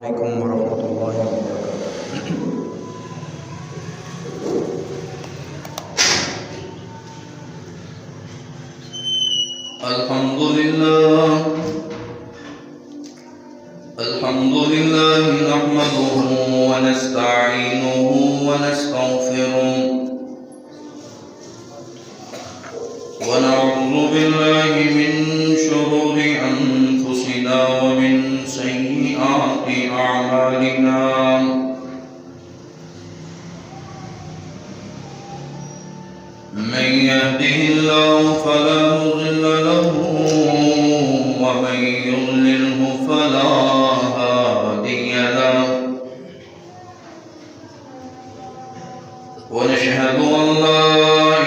عليكم ورحمة الله وبركاته. الحمد لله نحمده ونستعينه ونستغفره ونعوذ بالله من شرور أنفسنا ومن سيئات أعمالنا. من يهده الله فلا مضل له ومن يضلله فلا هادي له. ونشهد أن لا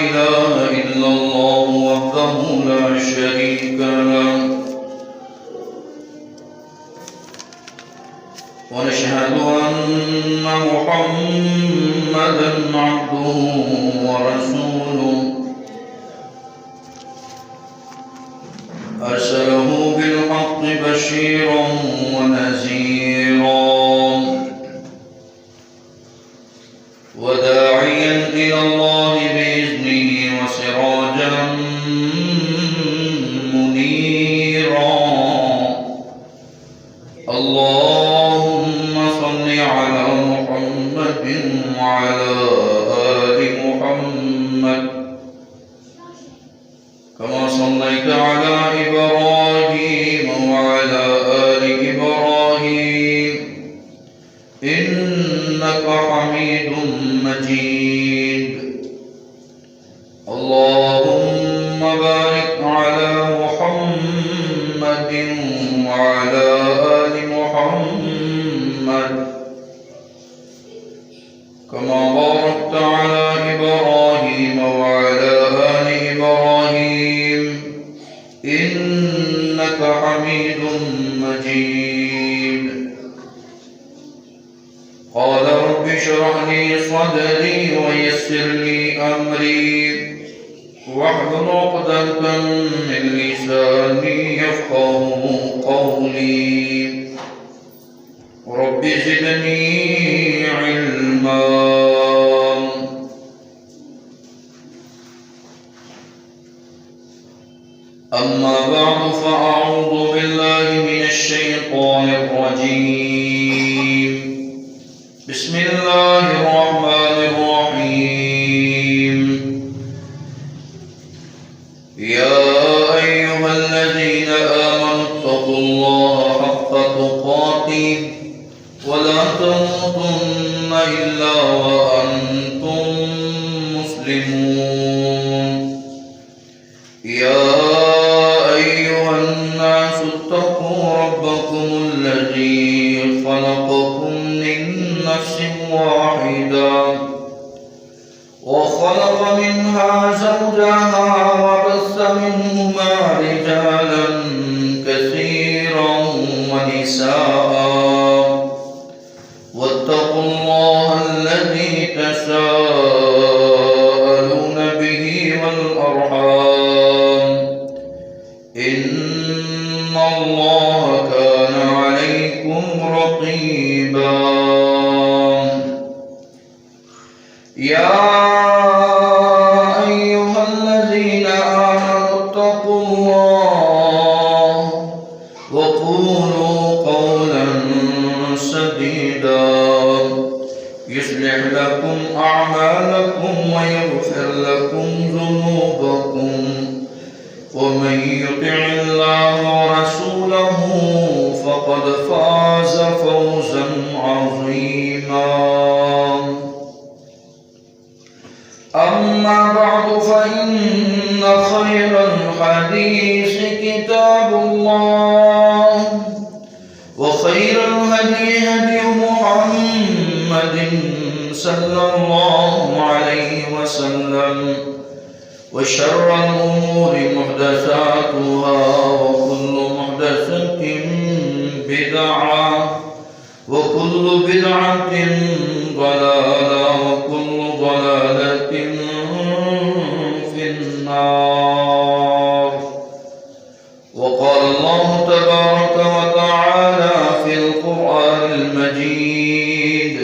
إله إلا الله وحده لا شريك له. ونشهد أن محمدا عبده ورسوله أرسله بالحق بشيرا ونذيرا وداعيا إلى الله بإذنه وسراجا منيرا. اللهم صل على محمد وعلى آل محمد كما صليت على إبراهيم وعلى آل إبراهيم إنك حميد مجيد. اللهم بارك على محمد وعلى آل محمد كما باركت على إبراهيم وعلى آل إبراهيم إنك حميد مجيد. قال رب اشرح لي صدري ويسر لي أمري واحلل عقدة من لساني يفقهوا قولي. رب زدني علما. أما بعد فأعوذ بالله من الشيطان الرجيم. بسم الله الرحمن الرحيم. يا أيها الذين آمنوا اتقوا الله حق تقاته ولا تموتن إلا وأنتم مسلمون. يا أيها الناس اتقوا ربكم الذي خلقكم من نفس واحدة وخلق منها زوجها وبث منهما رجالا كثيرا ونساء واتقوا الله الذي تساءلون به والأرحام إن الله كان عليكم رقيبا. يا أيها الذين آمنوا اتقوا الله وقولوا قولا سديدا يصلح لكم أعمالكم ويغفر لكم ذنوبكم ومن يطع الله ورسوله فقد فاز فوزا عظيما. أما بعد فإن خير الحديث كتاب الله وخير الهدي هدي محمد صلى الله عليه وسلم وشر الأمور محدثاتها وكل محدثة بدعة وكل بدعة ضلالة وكل ضلالة في النار. وقال الله تبارك وتعالى في القرآن المجيد.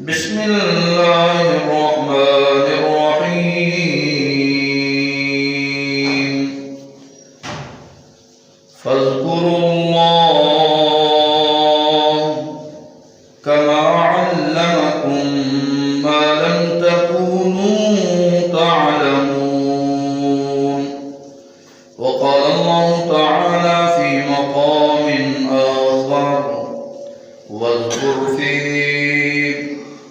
بسم الله الرحمن الرحيم. فاذكروا الله كما علمكم ما لم تكونوا تعلمون. وقال الله تعالى في مقام آخر: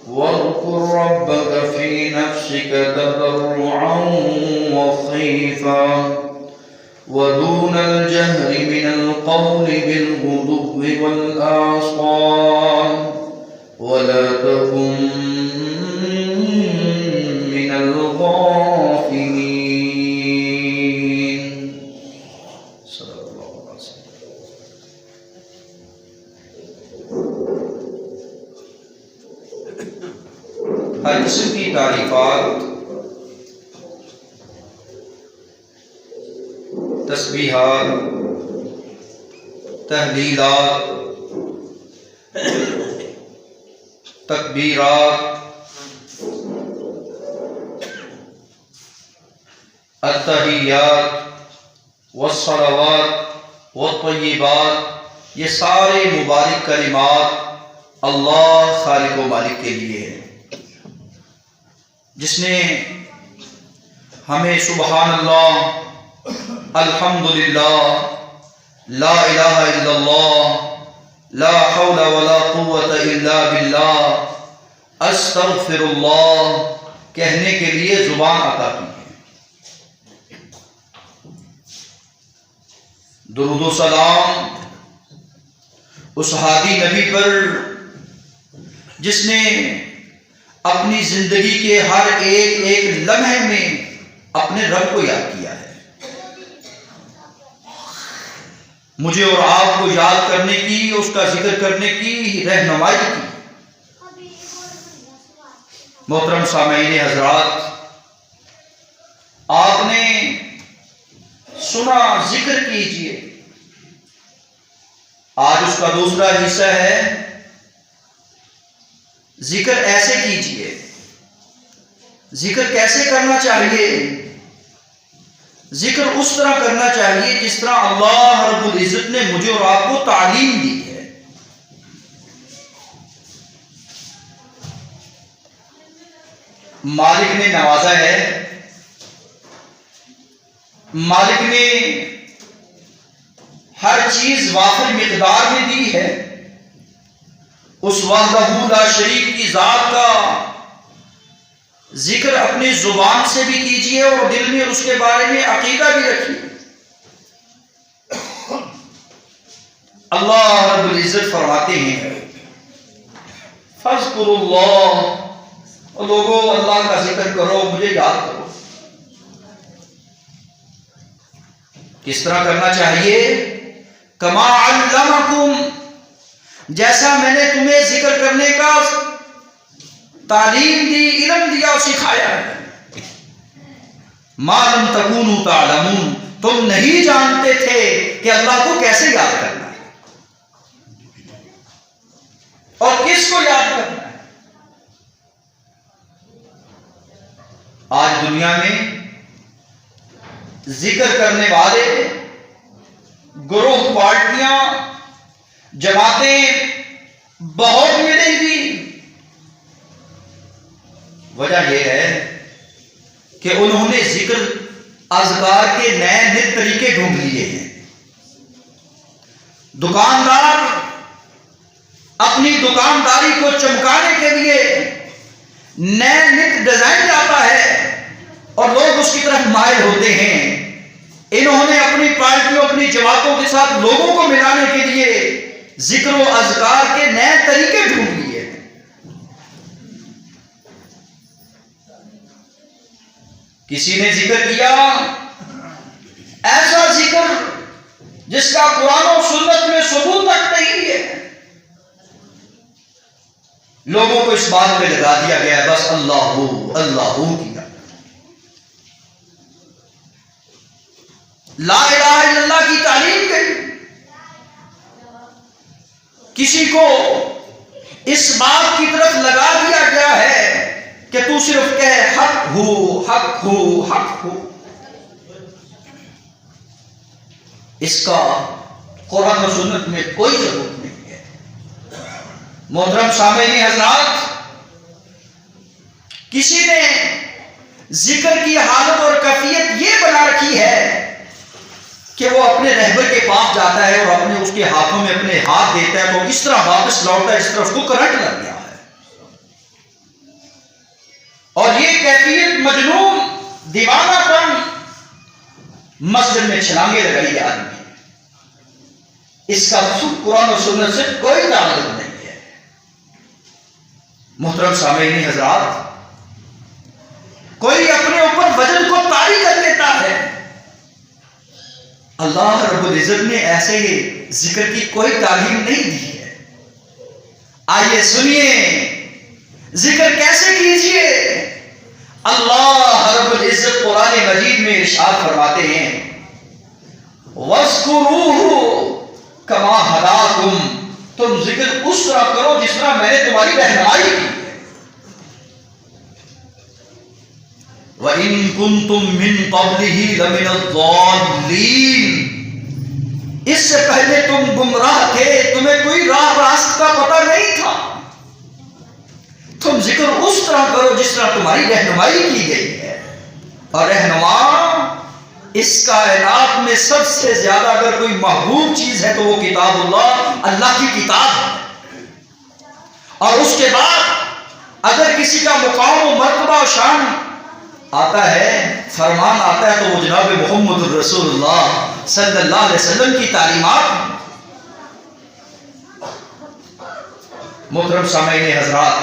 واذكر ربك في نفسك تضرعا وخيفا ودون الجهر من القول بالغدو والآصال ولا تكن من الغافلين. صدق اللہ العظیم. ہر قسم کی تعریفات، تسبیحات، تحلیلات، تکبیرات، التحیات والصلوات والطیبات، یہ سارے مبارک کلمات اللہ خالق و مالک کے لیے ہیں، جس نے ہمیں سبحان اللہ، الحمدللہ، لا الہ الا اللہ، لا حول ولا قوت الا باللہ، استغفر اللہ کہنے کے لیے زبان عطا کی ہے. درود و سلام اس ہادی نبی پر جس نے اپنی زندگی کے ہر ایک لمحے میں اپنے رب کو یاد کیا ہے. مجھے اور آپ کو یاد کرنے کی، اس کا ذکر کرنے کی رہنمائی کی. محترم سامعین حضرات، آپ نے سنا، ذکر کیجئے. آج اس کا دوسرا حصہ ہے ذکر ایسے کیجئے. ذکر کیسے کرنا چاہیے؟ ذکر اس طرح کرنا چاہیے جس طرح اللہ رب العزت نے مجھے اور آپ کو تعلیم دی ہے. مالک نے نوازا ہے، مالک نے ہر چیز وافر مقدار میں دی ہے. اس وحدہ لا شریک کی ذات کا ذکر اپنی زبان سے بھی کیجئے اور دل میں اس کے بارے میں عقیدہ بھی رکھیے. اللہ رب العزت فرماتے ہیں فاذکروا اللہ، لوگوں اللہ کا ذکر کرو، مجھے یاد کرو. کس طرح کرنا چاہیے؟ کما علمکم، جیسا میں نے تمہیں ذکر کرنے کا تعلیم دی، علم دیا اور سکھایا ہے. ما لم تکونوا تعلمون، تم نہیں جانتے تھے کہ اللہ کو کیسے یاد کرنا ہے اور کس کو یاد کرنا ہے. آج دنیا میں ذکر کرنے والے گروہ، پارٹیاں، جماعتیں بہت ملیں گی. وجہ یہ ہے کہ انہوں نے ذکر اذکار کے نئے طریقے ڈھونڈ لیے ہیں. دکاندار اپنی دکانداری کو چمکانے کے لیے نئے ڈیزائن لاتا ہے اور لوگ اس کی طرف مائل ہوتے ہیں. انہوں نے اپنی پارٹیوں، اپنی جماعتوں کے ساتھ لوگوں کو ملانے کے لیے ذکر و اذکار کے نئے طریقے ڈھونڈ لیے. کسی نے ذکر کیا ایسا ذکر جس کا قرآن و سنت میں ثبوت تک نہیں ہے. لوگوں کو اس بات پہ لگا دیا گیا بس اللہ کیا. لا الہ الا اللہ کی تعلیم کری کسی کو اس بات کی طرف لگا دیا گیا ہے کہ تو صرف کہہ حق ہو حق ہو حق ہو. اس کا قرآن و سنت میں کوئی ضرورت نہیں ہے. محترم سامعین حضرات، کسی نے ذکر کی حالت اور کیفیت یہ بنا رکھی ہے کہ وہ اپنے رہبر کے پاس جاتا ہے اور اپنے اس کے ہاتھوں میں اپنے ہاتھ دیتا ہے تو اس طرح واپس لوٹتا ہے جس طرح اس کو کرنٹ لگ گیا ہے. اور یہ کیفیت مجنون دیوانہ پن مسجد میں چھلانگے لگائی آدمی ہے. اس کا قرآن و سنت سے کوئی تعلق نہیں ہے. محترم سامعین حضرات، کوئی اپنے اوپر وزن کو طاری کر لیتا ہے. اللہ رب العزت نے ایسے ذکر کی کوئی تعلیم نہیں دی ہے. آئیے سنیے ذکر کیسے کیجئے. اللہ رب العزت قرآن مجید میں ارشاد فرماتے ہیں وَاذْكُرُوهُ كَمَا هَدَاكُمْ، تم ذکر اس طرح کرو جس طرح میں نے تمہاری رہنمائی کی ہے. وَإِن كُنتُم مِّن قَبْلِهِ لَمِنَ الضَّالِّينَ، اس سے پہلے تم گمراہ تھے، تمہیں کوئی راہ راست کا پتہ نہیں تھا. تم ذکر اس طرح کرو جس طرح تمہاری رہنمائی کی گئی ہے. اور رہنما اس کائنات میں سب سے زیادہ اگر کوئی محبوب چیز ہے تو وہ کتاب اللہ، اللہ کی کتاب ہے. اور اس کے بعد اگر کسی کا مقام و مرتبہ و شان آتا ہے، فرمان آتا ہے، تو وہ جناب محمد الرسول اللہ صلی اللہ علیہ وسلم کی تعلیمات. محترم سامعین حضرات،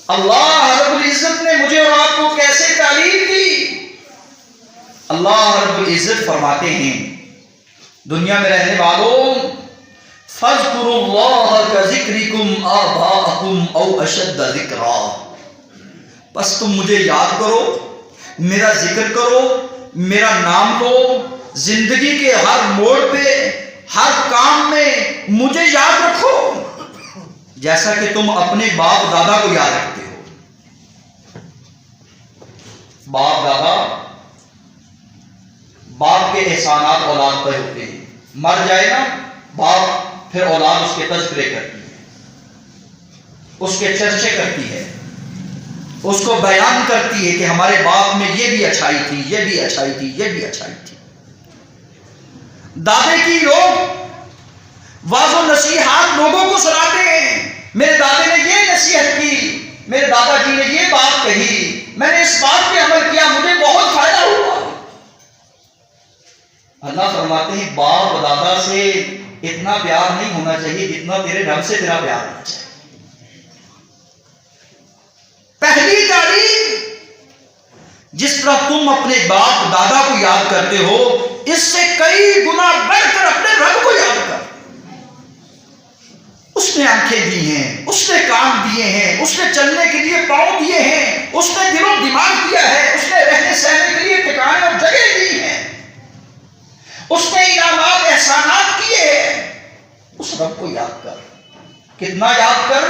اللہ رب العزت نے مجھے اور آپ کو کیسے تعلیم دی. اللہ رب العزت فرماتے ہیں دنیا میں رہنے والوں فَاذْكُرُوا اللَّهَ كَذِكْرِكُمْ آبَاءَكُمْ أَوْ أَشَدَّ ذِكْرًا، بس تم مجھے یاد کرو، میرا ذکر کرو، میرا نام لو، زندگی کے ہر موڑ پہ ہر کام میں مجھے یاد رکھو جیسا کہ تم اپنے باپ دادا کو یاد رکھتے ہو. باپ دادا، باپ کے احسانات اولاد پر ہوتے ہیں. مر جائے نا باپ، پھر اولاد اس کے تذکرے کرتی ہے، اس کے چرچے کرتی ہے، اس کو بیان کرتی ہے کہ ہمارے باپ میں یہ بھی اچھائی تھی، یہ بھی اچھائی تھی، یہ بھی اچھائی تھی. دادے کی لوگ واضح و نصیحات لوگوں کو سناتے ہیں، میرے دادے نے یہ نصیحت کی، میرے دادا جی نے یہ بات کہی، میں نے اس بات پہ عمل کیا، مجھے بہت فائدہ ہوا. اللہ فرماتے ہیں باپ دادا سے اتنا پیار نہیں ہونا چاہیے جتنا تیرے رب سے تیرا پیار ہونا چاہیے. پہلی تعلیم جس طرح تم اپنے باپ دادا کو یاد کرتے ہو، اس سے کئی گنا بڑھ کر اپنے رب کو یاد کر. اس نے آنکھیں دی ہیں، اس نے کان دیے ہیں، اس نے چلنے کے لیے پاؤں دیے ہیں، اس نے دل و دماغ دیا ہے، اس نے رہنے سہنے کے لیے ٹھکانے اور جگہ دی ہیں، اس نے انعامات احسانات کیے ہیں. اس رب کو یاد کر. کتنا یاد کر؟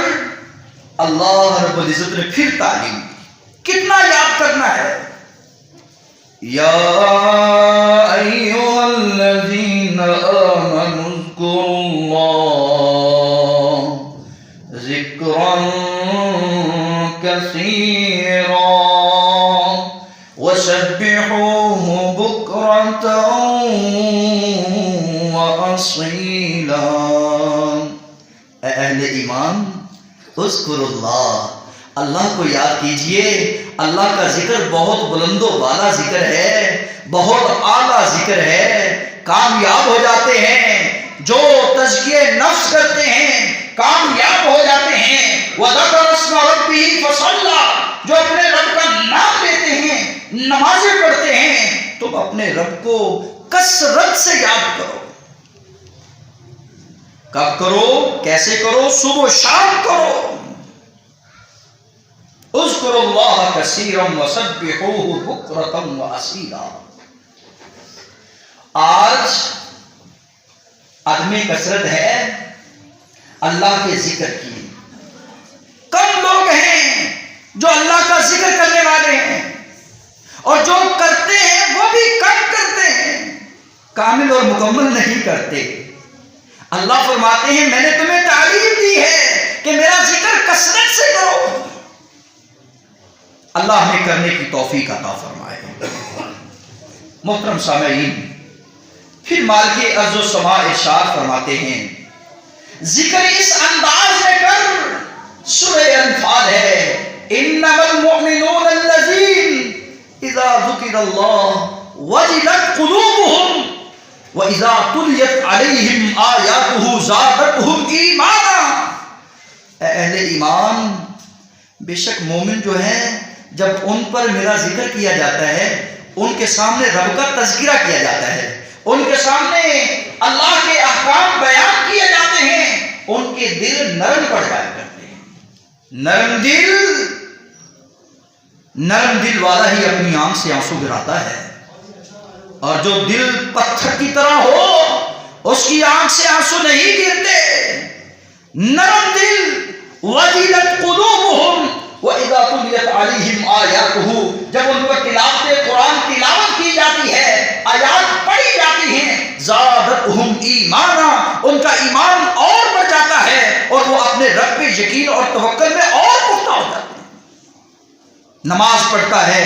اللہ رب العزت نے پھر تعلیم دی. کتنا یاد کرنا ہے؟ یا ایھا الذین آمنوا اذکروا اللہ ذکرا کثیرا وسبحوہ بکرۃ وأصیلا. اے اہل ایمان، اذکر اللہ، اللہ کو یاد کیجئے. اللہ کا ذکر بہت بلند و بالا ذکر ہے، بہت اعلیٰ ذکر ہے. کامیاب ہو جاتے ہیں جو تزکیہ نفس کرتے ہیں، کامیاب ہو جاتے ہیں. وَذَكَرَ اسْمَ رَبِّهِ فَصَلَّى، جو اپنے رب کا نام لیتے ہیں، نمازیں پڑھتے ہیں. تم اپنے رب کو کثرت سے یاد کرو. کب کرو؟ کیسے کرو؟ صبح و شام کرو. اذکروا اللہ کثیرا وسبحوہ بکرۃ وأصیلا. آج عدم کثرت ہے، اللہ کے ذکر کی. کم لوگ ہیں جو اللہ کا ذکر کرنے والے ہیں، اور جو کرتے ہیں وہ بھی کم کرتے ہیں، کامل اور مکمل نہیں کرتے. اللہ فرماتے ہیں میں نے تمہیں تعلیم دی ہے کہ میرا ذکر کثرت سے کرو. اللہ ہمیں کرنے کی توفیق عطا فرمائے. محترم سامعین، پھر مالک ارض و سماء ارشاد فرماتے ہیں ذکر اس انداز میں کر. سورہ انفال ہے انما المؤمنون الذین اذا ذکر اللہ وجلت قلوبهم وَإِذَا تُلِيَتْ عَلَيْهِمْ آيَاتُهُ زَادَتْهُمْ ایمانا. اہل ایمان، بے شک مومن جو ہیں جب ان پر میرا ذکر کیا جاتا ہے، ان کے سامنے رب کا تذکرہ کیا جاتا ہے، ان کے سامنے اللہ کے احکام بیان کیے جاتے ہیں، ان کے دل نرم پڑ جایا کرتے ہیں. نرم دل والا ہی اپنی آنکھ سے آنسو گراتا ہے، اور جو دل پتھر کی طرح ہو اس کی آنکھ سے آنسو نہیں گرتے. نرم دل وجلت قلوبهم وَإِذَا تُلِيَتْ عَلَيْهِمْ آيَاتُهُ، جب ان پر تلاوت قرآن تلاوت کی جاتی ہے، آیات پڑھی جاتی ہیں، زَادَتْهُمْ ایمانا، ان کا ایمان اور بڑھ جاتا ہے، اور وہ اپنے رب پہ یقین اور توکل میں اور پختہ ہو جاتے ہیں. نماز پڑھتا ہے،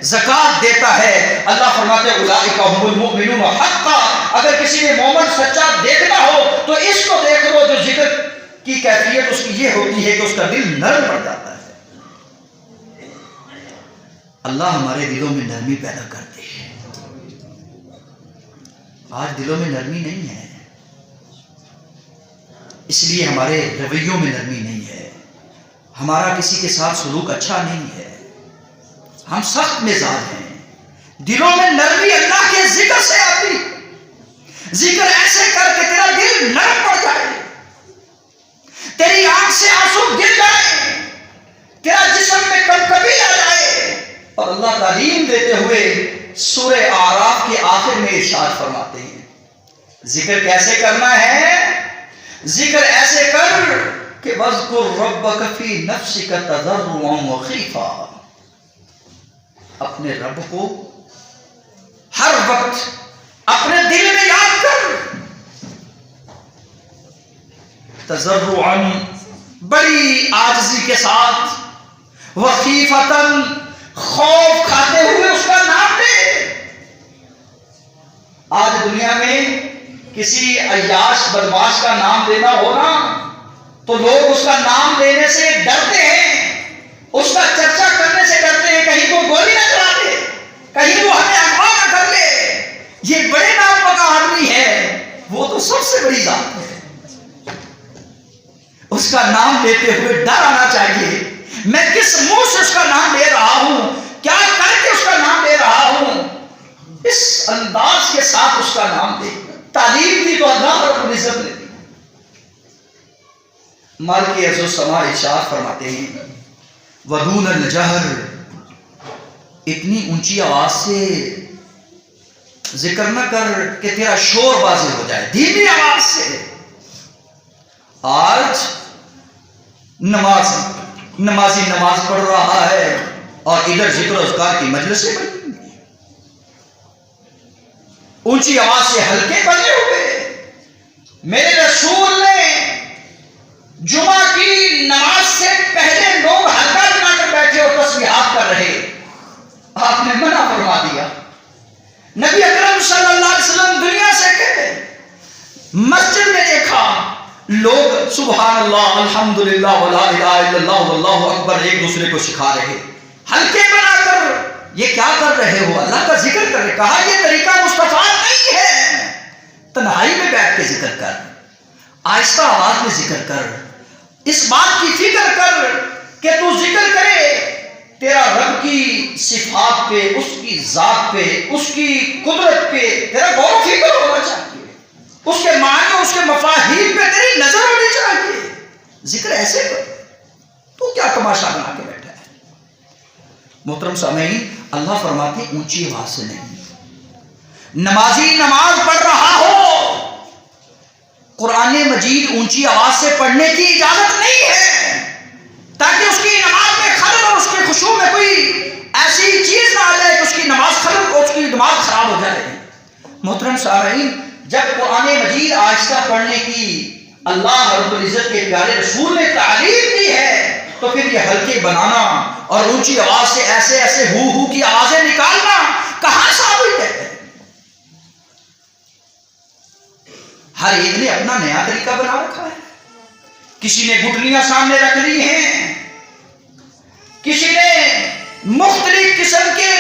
زکات دیتا ہے. اللہ فرماتے ہیں اولئک هم المؤمنون حقا. اگر کسی نے مومن سچا دیکھنا ہو تو اس کو دیکھ لو جو ذکر کی کیفیت اس کی یہ ہوتی ہے کہ اس کا دل نرم پڑ جاتا ہے. اللہ ہمارے دلوں میں نرمی پیدا کرتے ہیں. آج دلوں میں نرمی نہیں ہے، اس لیے ہمارے رویوں میں نرمی نہیں ہے، ہمارا کسی کے ساتھ سلوک اچھا نہیں ہے، ہم سخت مزاج ہیں. دلوں میں نرمی اللہ کے ذکر سے آتی. ذکر ایسے کر کے تیرا دل نرم پڑ جائے، تیری آنکھ سے آنسو گر جائے، تیرا جسم میں کبکبی آ جائے. اور اللہ تعلیم دیتے ہوئے سورہ اعراف کے آخر میں ارشاد فرماتے ہیں ذکر کیسے کرنا ہے. ذکر ایسے کر کہ وَاذْكُرْ رَبَّكَ فِي نَفْسِكَ تَضَرُّعًا وَخِيفًا، اپنے رب کو ہر وقت اپنے دل میں یاد کر. تضرعاً، بڑی عاجزی کے ساتھ، وخیفتاً، خوف کھاتے ہوئے اس کا نام لے. آج دنیا میں کسی عیاش بدماش کا نام لینا ہو نا تو لوگ اس کا نام لینے سے ڈرتے ہیں، اس کا چرچا کرنے سے ڈرتے ہیں، کہیں وہ گولی نہ چلا دے، کہیں وہ ہمیں اغوا نہ کر لے. یہ بڑے نام کا آدمی ہے، وہ تو سب سے بڑی ذات ہے. اس کا نام لیتے ہوئے ڈر آنا چاہیے. میں کس منہ سے اس کا نام لے رہا ہوں، کیا کر کے اس کا نام لے رہا ہوں. اس انداز کے ساتھ اس کا نام لے. تعلیم دی تو اللہ رب العزت نے دی. مالک ارض و سماء ارشاد فرماتے ہیں ودون الجہر، اتنی اونچی آواز سے ذکر نہ کر کہ تیرا شور واضح ہو جائے، دھیمی آواز سے. آج نمازی نماز پڑھ رہا ہے اور ادھر ذکر و اذکار کی مجلسیں بنی، اونچی آواز سے ہلکے بنے ہوئے. میرے رسول نے جمعہ کی نماز سے پہلے لوگ ہلکا بنا کر بیٹھے اور تسبیحات کر رہے، آپ نے منع فرما دیا. نبی اکرم صلی اللہ علیہ وسلم دنیا سے گئے، مسجد میں دیکھا لوگ سبحان اللہ الحمدللہ ولا الہ الا اللہ واللہ اکبر ایک دوسرے کو سکھا رہے، ہلکے بنا کر. یہ کیا کر رہے ہو؟ اللہ کا ذکر کر رہے. کہا یہ طریقہ مصطفیٰ نہیں ہے. تنہائی میں بیٹھ کے ذکر کر، آہستہ آواز میں ذکر کر، اس بات کی فکر کر کہ تو ذکر کرے تیرا رب کی صفات پہ، اس کی ذات پہ، اس کی قدرت پہ تیرا غور و فکر ہونا چاہیے، اس کے معنی اس کے مفاہیم پہ تیری نظر ہونی چاہیے. ذکر ایسے کر، تو کیا تماشا بنا کے بیٹھا ہے. محترم سامعین، اللہ فرماتے اونچی آواز سے نہیں. نمازی نماز پڑھ رہا ہو، قرآن مجید اونچی آواز سے پڑھنے کی اجازت نہیں ہے، تاکہ اس کی نماز میں خلل اور اس کے خشوع میں کوئی ایسی چیز نہ آ جائے کہ اس کی نماز خلل اور اس کی دماغ خراب ہو جائے۔ محترم سامعین، جب قرآن مجید آہستہ پڑھنے کی اللہ رب العزت کے پیارے رسول نے تعلیم دی ہے، تو پھر یہ ہلکے بنانا اور اونچی آواز سے ایسے ایسے ہو کی آوازیں نکالنا کہاں ثابت ہے؟ ہر ایک نے اپنا نیا طریقہ بنا رکھا ہے۔ کسی نے گٹلیاں سامنے رکھ لی ہیں، کسی نے مختلف قسم کے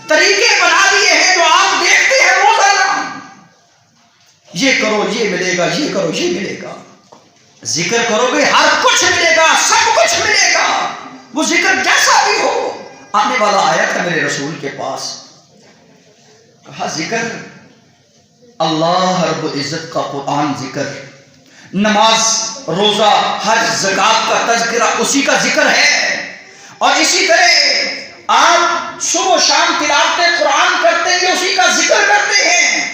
طریقے بنا لیے ہیں جو آپ دیکھتے ہیں روزانہ، یہ کرو یہ ملے گا، یہ کرو یہ ملے گا، ذکر کرو گے ہر کچھ ملے گا، سب کچھ ملے گا، وہ ذکر جیسا بھی ہو۔ آنے والا آیا تھا میرے رسول کے پاس، کہا ذکر اللہ رب العزت کا قرآن ذکر، نماز روزہ حج زکات کا تذکرہ اسی کا ذکر ہے، اور اسی طرح آپ صبح و شام تلاوت قرآن کرتے ہیں، اسی کا ذکر کرتے ہیں۔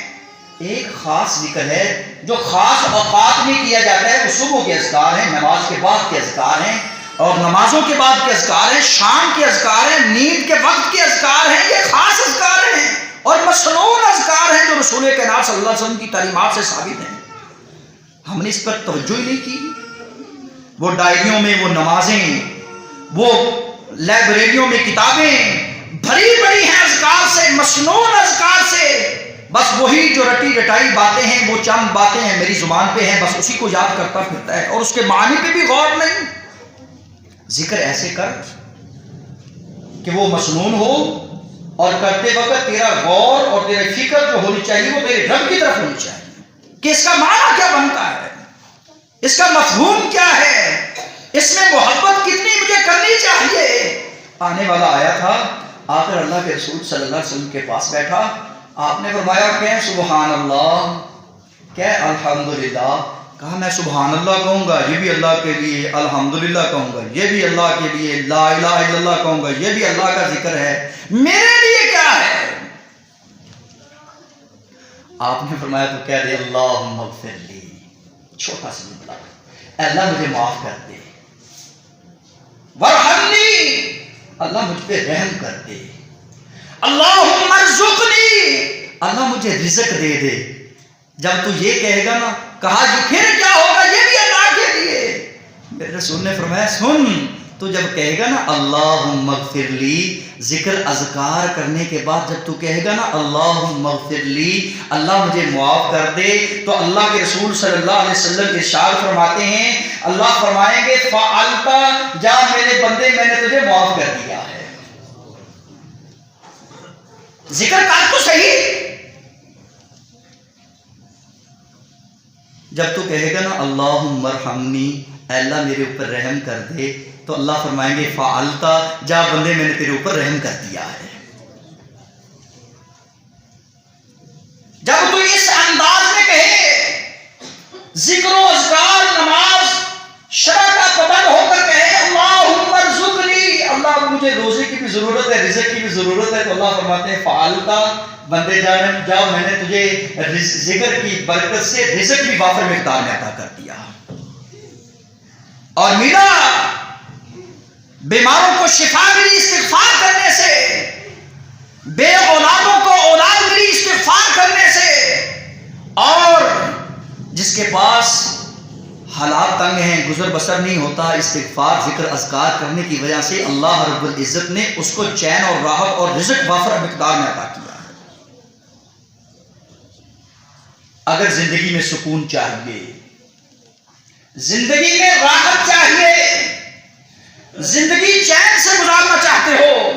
ایک خاص ذکر ہے جو خاص اوقات میں کیا جاتا ہے، وہ صبح کے اذکار ہیں، نماز کے بعد کے اذکار ہیں، اور نمازوں کے بعد کے اذکار ہیں، شام کے اذکار ہیں، نیند کے وقت کے اذکار ہیں، یہ خاص اذکار ہیں اور مسنون اذکار ہیں جو رسول کائنات صلی اللہ علیہ وسلم کی تعلیمات سے ثابت ہیں۔ ہم نے اس پر توجہ ہی نہیں کی۔ وہ ڈائریوں میں وہ نمازیں، وہ لائبریریوں میں کتابیں بھری بڑی ہیں اذکار سے، مسنون اذکار سے، بس وہی جو رٹی رٹائی باتیں ہیں، وہ چند باتیں ہیں میری زبان پہ ہیں، بس اسی کو یاد کرتا پھرتا ہے اور اس کے معنی پہ بھی غور نہیں۔ ذکر ایسے کر کہ وہ مسنون ہو، اور کرتے وقت تیرا غور اور تیرا فکر جو ہونی چاہیے وہ تیرے رب کی طرف ہونی چاہیے کہ اس کا معنی کیا بنتا ہے، اس کا مفہوم کیا ہے، اس میں محبت کتنی مجھے کرنی چاہیے۔ آنے والا آیا تھا، آ کر اللہ کے رسول صلی اللہ علیہ وسلم کے پاس بیٹھا، آپ نے فرمایا کہ سبحان اللہ، کہ الحمدللہ، کہا میں سبحان اللہ کہوں گا، یہ بھی اللہ کے لیے، الحمدللہ کہوں گا، یہ بھی اللہ کے لیے، لا الہ الا اللہ کہوں گا، یہ بھی اللہ کا ذکر ہے، میرے لیے کیا ہے؟ آپ نے فرمایا تو کہہ دے اللہم اغفر لی، چھوٹا سا جملہ، اے اللہ مجھے معاف کر دے، ورحمنی، اللہ مجھ پہ رحم کر دے، اللہم ارزقنی، اللہ مجھے رزق دے دے۔ جب تو یہ کہے گا نا، کہا جی پھر کیا ہوگا، یہ بھی اللہ کے لیے۔ میرے رسول نے فرمایا سن، تو جب کہے گا نا اللہم اغفر لی، ذکر اذکار کرنے کے بعد جب تو کہے گا نا اللہم اغفر لی، اللہ مجھے معاف کر دے، تو اللہ کے رسول صلی اللہ علیہ وسلم ارشاد فرماتے ہیں، اللہ فرمائیں گے فعلت، جا میرے بندے میں نے تجھے معاف کر دیا ہے۔ ذکر کر تو صحیح۔ جب تو کہے گا نا اللہم ارحمنی، اے اللہ میرے اوپر رحم کر دے، تو اللہ فرمائیں گے فعلتا، جا بندے میں نے تیرے اوپر رحم کر دیا ہے۔ جب تو اس انداز میں کہے، ذکر و اذکار، نماز شرع کا پابند ہو کر کہے اللہم ارزقنی، اللہ مجھے روزے کی بھی ضرورت ہے، رزق کی بھی ضرورت ہے، تو اللہ فرماتے ہیں فعلتا، بندے جاؤ میں نے تجھے ذکر کی برکت سے رزق بھی وافر مقدار میں عطا کر دیا۔ اور میرا بیماروں کو شفا ملی استغفار کرنے سے، بے اولادوں کو اولاد ملی استغفار کرنے سے، اور جس کے پاس حالات تنگ ہیں، گزر بسر نہیں ہوتا، استغفار ذکر اذکار کرنے کی وجہ سے اللہ رب العزت نے اس کو چین اور راحت اور رزق وافر مقدار میں عطا کیا۔ اگر زندگی میں سکون چاہیے، زندگی میں راحت چاہیے، زندگی چین سے گزارنا چاہتے ہو،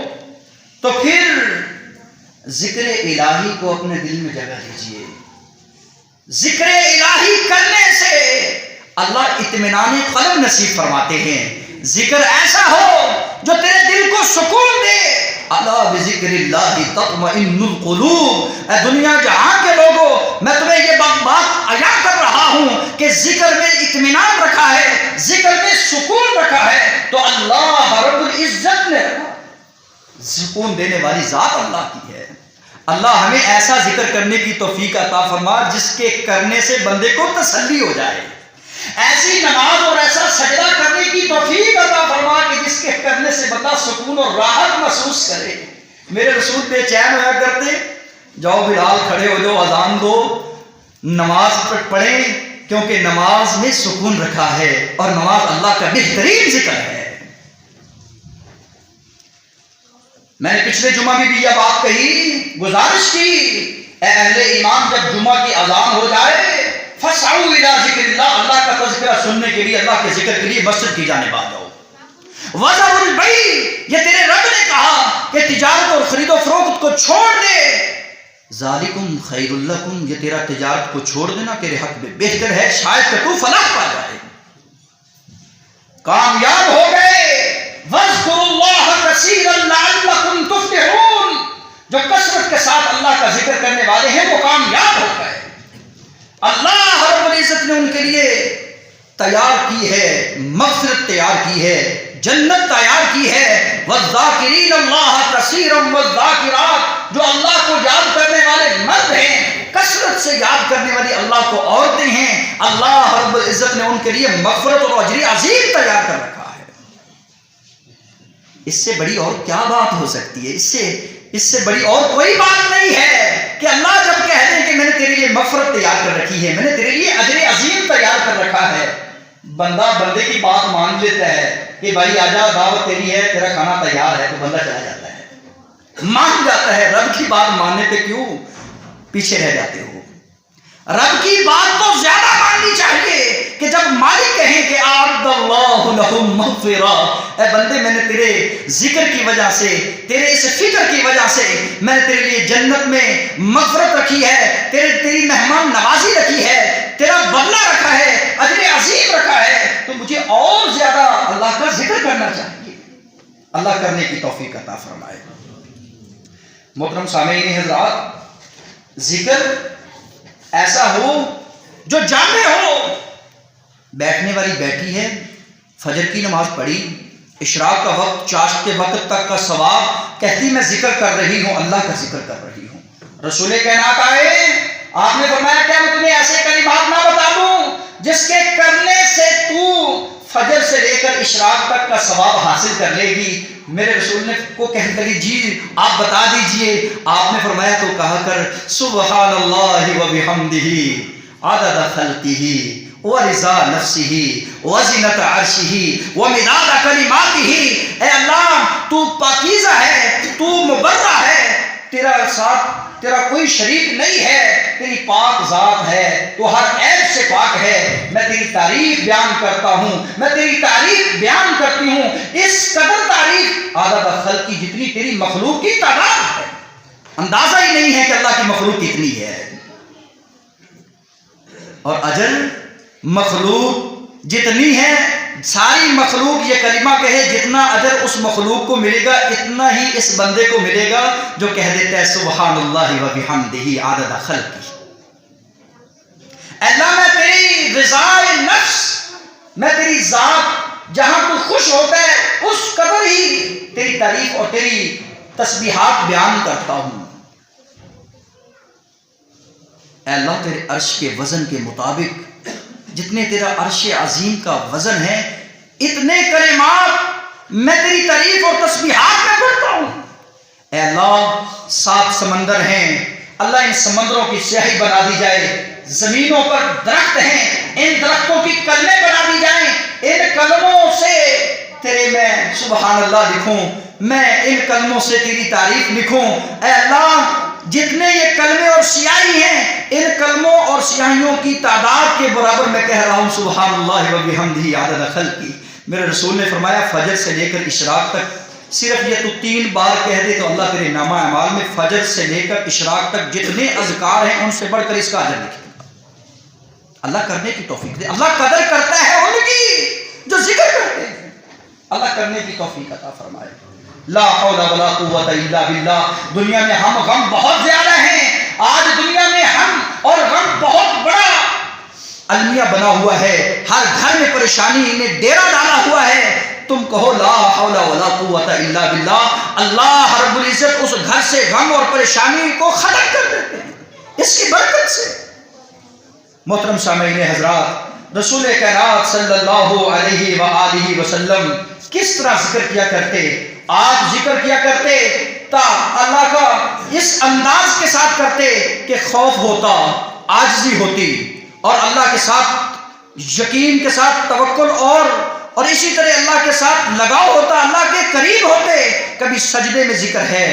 تو پھر ذکر الہی کو اپنے دل میں جگہ دیجیے۔ ذکر الہی کرنے سے اللہ اطمینان قلب نصیب فرماتے ہیں۔ ذکر ایسا ہو جو تیرے دل کو سکون دے۔ الا بذکر اللہ تطمئن القلوب، اے دنیا جہاں کے لوگوں، میں تمہیں یہ بات عیاں کر رہا ہوں کہ ذکر میں اطمینان رکھا ہے، ذکر میں سکون رکھا ہے، تو اللہ رب العزت نے سکون دینے والی ذات اللہ کی ہے۔ اللہ ہمیں ایسا ذکر کرنے کی توفیق عطا فرما جس کے کرنے سے بندے کو تسلی ہو جائے، ایسی نماز اور ایسا سجدہ کرنے کی توفیق عطا فرما کہ جس کے کرنے سے بندہ سکون اور راحت محسوس کرے۔ میرے رسول بے چین ہوا کرتے، جاؤ بلال کھڑے ہو جاؤ، اذان دو، نماز پڑھیں، کیونکہ نماز میں سکون رکھا ہے اور نماز اللہ کا بہترین ذکر ہے۔ میں نے پچھلے جمعہ میں بھی یہ بات کہی، گزارش کی، اے اہل ایمان جب جمعہ کی اذان ہو جائے فَاسْعَوْا إِلَىٰ ذِكْرِ اللَّهِ، اللہ کا تذکرہ سننے کے لیے، اللہ کے ذکر کے لیے مسجد کی جانب آ جاؤ۔ وَذَرُوا الْبَيْعَ، یہ تیرے رب نے کہا کہ تجارت اور خرید و فروخت کو چھوڑ دے۔ ذَلِكُمْ خَيْرٌ لَكُمْ، یہ تیرا تجارت کو چھوڑ دینا تیرے حق میں بہتر ہے، شاید کہ تو فلاح پا جائے، کامیاب ہو گئے۔ وَاذْكُرُوا اللَّهَ كَثِيرًا لَعَلَّكُمْ تُفْلِحُونَ، جو کثرت کے ساتھ اللہ کا ذکر کرنے والے ہیں وہ کامیاب ہو گئے۔ اللہ رب العزت نے ان کے لیے تیار کی ہے، مغفرت تیار کی ہے، جنت تیار کی ہے۔ وَالذَّاكِرِينَ اللَّهَ كَثِيرًا وَالذَّاكِرَاتِ، جو اللہ کو یاد کرنے والے مرد ہیں، کثرت سے یاد کرنے والی اللہ کو عورتیں ہیں، اللہ رب العزت نے ان کے لیے مغفرت اور اجر عظیم تیار کر رکھا ہے۔ اس سے بڑی اور کیا بات ہو سکتی ہے؟ اس سے بڑی اور کوئی بات نہیں ہے کہ اللہ جب کہہ دیں کہ میں نے تیرے لیے مغفرت تیار کر رکھی ہے، میں نے تیرے لیے اجر عظیم تیار کر رکھا ہے، بندہ بندے کی بات مان لیتا ہے کہ بھائی آجا دعوت تیری ہے، تیرا کھانا تیار ہے، تو بندہ چلا جاتا ہے، مان جاتا ہے۔ رب کی بات ماننے پہ کیوں پیچھے رہ جاتے ہو؟ رب کی بات تو زیادہ ماننی چاہیے کہ جب مالک کہیں کہ اعد اللہ لہم مغفرہ، اے بندے میں نے تیرے ذکر کی وجہ سے، تیرے اس فکر کی وجہ سے میں نے تیرے لیے جنت میں مغفرت رکھی ہے، تیری مہمان نوازی رکھی ہے، تیرا بدلہ رکھا ہے، اجر عظیم رکھا ہے، تو مجھے اور زیادہ اللہ کا ذکر کرنا چاہیے۔ اللہ کرنے کی توفیق عطا فرمائے۔ محترم سامعین حضرات، ذکر ایسا ہو جو جامع ہو۔ بیٹھنے والی بیٹھی ہے، فجر کی نماز پڑھی، اشراق کا وقت، چاشت کے وقت تک کا ثواب، کہتی میں ذکر کر رہی ہوں، اللہ کا ذکر کر رہی ہوں۔ رسول کائنات آئے، آپ نے فرمایا کیا میں تمہیں ایسے کلمات نہ بتا دوں جس کے کرنے سے تو فجر سے لے کر اشراق تک کا ثواب حاصل کر لے گی؟ میرے رسول نے کو کہنے لگی جی آپ بتا دیجئے۔ آپ نے فرمایا تو کہا کر سبحان اللہ و بحمدہ عدد خلقہ ورضا نفسہ وزنۃ عرشہ ومداد کلماتہ۔ اے اللہ تو پاکیزہ ہے، تو مبرہ ہے، تیرا ساتھ تیرا کوئی شریک نہیں ہے، تیری پاک ذات ہے، تو ہر عیب سے پاک ہے۔ میں تیری تعریف بیان کرتا ہوں، میں تیری تعریف بیان کرتی ہوں، اس قدر تعریف عدد خلق کی، جتنی تیری مخلوق کی تعداد ہے، اندازہ ہی نہیں ہے کہ اللہ کی مخلوق کتنی ہے۔ اور اجر مخلوق جتنی ہے، ساری مخلوق یہ کلمہ کہے، جتنا اجر اس مخلوق کو ملے گا اتنا ہی اس بندے کو ملے گا جو کہہ دیتا ہے سبحان اللہ و بحمدہ عدد خلقہ۔ اللہ میں تیری رضا نفس، میں تیری ذات جہاں تو خوش ہوتا ہے اس قدر ہی تیری تعریف اور تیری تسبیحات بیان کرتا ہوں۔ اے اللہ تیرے عرش کے وزن کے مطابق جتنے تیرا عرش عظیم کا وزن ہے، اتنے کلمات میں تیری تعریف اور تسبیحات میں پڑھتا ہوں۔ اے اللہ 7 سمندر ہیں، اللہ ان سمندروں کی سیاہی بنا دی جائے، زمینوں پر درخت ہیں، ان درختوں کی کلمیں بنا دی جائیں، ان کلموں سے تیرے میں سبحان اللہ لکھوں، میں ان کلموں سے تیری تعریف لکھوں۔ اے اللہ جتنے یہ کلمے اور سیاہی ہیں، ان کلموں اور سیاہیوں کی تعداد کے برابر میں کہہ رہا ہوں سبحان اللہ و بحمدہ عدد خلقہ۔ میرے رسول نے فرمایا فجر سے لے کر اشراق تک صرف یہ تو 3 بار کہہ دے تو اللہ تیرے نامہ اعمال میں فجر سے لے کر اشراق تک جتنے اذکار ہیں ان سے بڑھ کر اس کا اجر لکھے گا۔ اللہ کرنے کی توفیق دے۔ اللہ قدر کرتا ہے ان کی جو ذکر کرتے ہیں، اللہ کرنے کی توفیق عطا فرمائے۔ لا حول ولا قوت الا باللہ۔ دنیا میں ہم غم بہت زیادہ ہیں، آج دنیا میں ہم اور غم بہت بڑا المیہ بنا ہوا ہے، ہر گھر میں پریشانی نے ڈیرا ڈالا ہوا ہے۔ تو تم کہو لا حول ولا قوت الا باللہ، اللہ رب العزت اس گھر سے غم اور پریشانی کو ختم کر دیتے ہیں اس کی برکت سے۔ محترم سامعین حضرات، رسول کائنات صلی اللہ علیہ وآلہ وسلم کس طرح ذکر کیا کرتے؟ آپ ذکر کیا کرتے تا اللہ کا اس انداز کے ساتھ کرتے کہ خوف ہوتا، عاجزی ہوتی، اور اللہ کے ساتھ یقین کے ساتھ توکل اور اسی طرح اللہ کے ساتھ لگاؤ ہوتا، اللہ کے قریب ہوتے۔ کبھی سجدے میں ذکر ہے،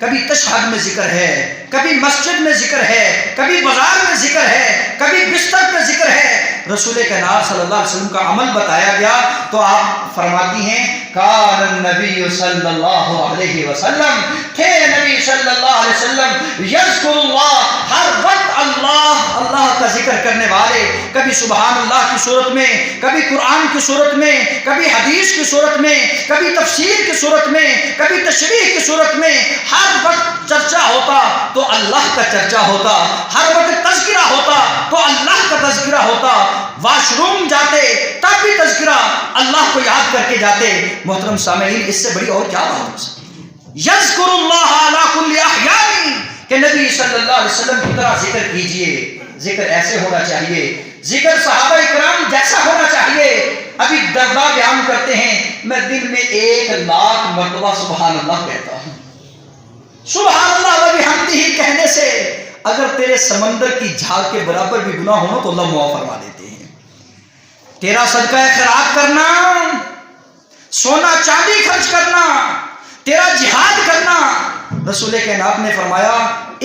کبھی تشہد میں ذکر ہے، کبھی مسجد میں ذکر ہے، کبھی بازار میں ذکر ہے، کبھی بستر پہ ذکر ہے۔ رسول کائنات صلی اللہ علیہ وسلم کا عمل بتایا گیا تو آپ فرماتی ہیں کان النبی صلی اللہ علیہ وسلم، تھے نبی صلی اللہ علیہ وسلم یذکر اللہ، ہر وقت اللہ کا ذکر کرنے والے، کبھی سبحان اللہ کی صورت میں، کبھی قرآن کی صورت میں، کبھی حدیث کی صورت میں، کبھی تفسیر کی صورت میں، کبھی تشریح کی صورت میں، ہر وقت چرچا ہوتا تو اللہ کا چرچا ہوتا، ہر وقت تذکرہ ہوتا تو اللہ کا تذکرہ ہوتا، واش روم جاتے تب بھی تذکرہ اللہ کو یاد کر کے جاتے۔ محترم سامعین، اس سے بڑی اور کیا بات ہو سکتی؟ یذکر اللہ علی کل احیان، کہ نبی صلی اللہ علیہ وسلم کی طرح ذکر کیجئے۔ ذکر ایسے ہونا چاہیے، ذکر صحابہ کرام جیسا ہونا چاہیے۔ ابھی دردہ بیان کرتے ہیں میں دن میں 1,00,000 مرتبہ سبحان اللہ کہتا ہوں۔ سبحان اللہ و بحمدہ کہنے سے اگر تیرے سمندر کی جھاگ کے برابر بھی گناہ ہو تو اللہ معاف فرما دیتے ہیں۔ تیرا صدقہ خیرات کرنا، سونا چاندی خرچ کرنا، تیرا جہاد کرنا، رسول کائنات نے فرمایا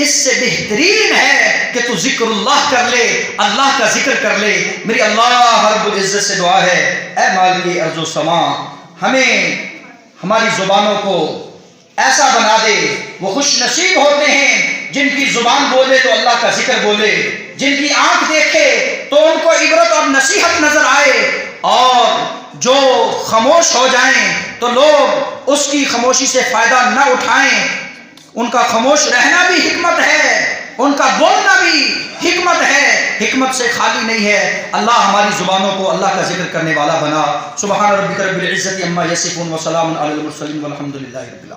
اس سے بہترین ہے کہ تو ذکر اللہ کر لے، اللہ کا ذکر کر لے۔ میری اللہ رب العزت سے دعا ہے، اے مالک ارض و سما، ہمیں ہماری زبانوں کو ایسا بنا دے۔ وہ خوش نصیب ہوتے ہیں جن کی زبان بولے تو اللہ کا ذکر بولے، جن کی آنکھ دیکھے تو ان کو عبرت اور نصیحت نظر آئے، اور جو خاموش ہو جائیں تو لوگ اس کی خاموشی سے فائدہ نہ اٹھائیں۔ ان کا خاموش رہنا بھی حکمت ہے، ان کا بولنا بھی حکمت ہے، حکمت سے خالی نہیں ہے۔ اللہ ہماری زبانوں کو اللہ کا ذکر کرنے والا بنا۔ سبحان ربک رب العزت عما یصفون وسلام علی المرسلین والحمد للہ رب العالمین۔